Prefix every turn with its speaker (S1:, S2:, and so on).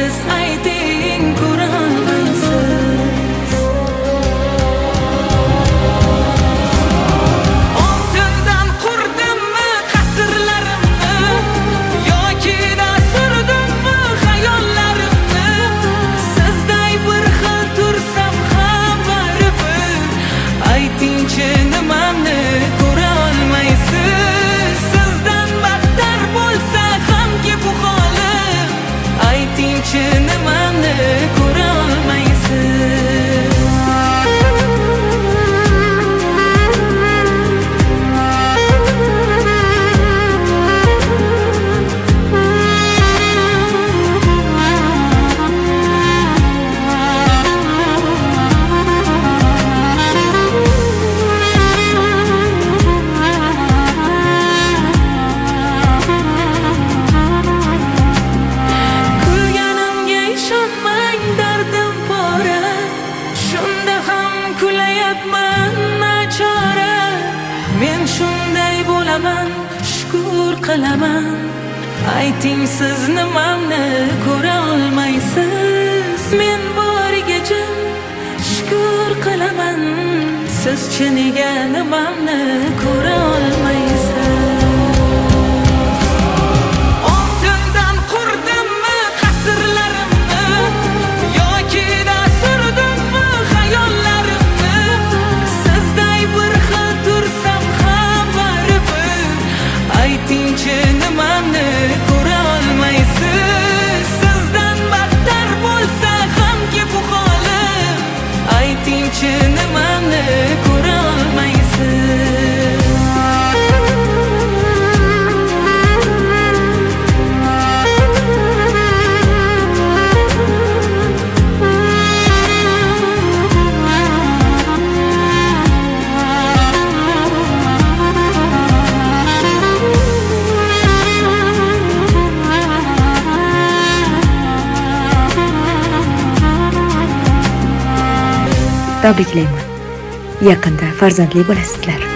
S1: ko'rolmaysiz, ayting ko'rolmaysiz. Oltindan qurdimmi qasrlarimni, yoki da surdimmi xayollarimni? Sizday bir xil tursam xabari bir, aytingchi nimamni ko'rolmaysiz? Sizdan battar bo'lsa hamki bu holim, aytingchi nimamni ko'rolmaysiz? Kulganimga ishonmang, dardim pora, shunda ham kulayapman nachora. Men shunday bo'laman, shukr qilaman, ayting siz nimamni ko'ra olmaysiz? Men borigacha shukr qilaman, sizchi nega nimamni ko'ra olmaysiz? Oltindan qurdimmi qasrlarimni, yoki da surdimmi xayollarimni? Sizday bir xil tursam xabari bir, aytingchi nimamni ko'ra olmaysiz? Sizdan battar bo'lsa hamki bu holim, aytingchi nimamni ko'ra olmaysiz?
S2: Tabriklayman. Yaqinda farzandli bo'lasizlar.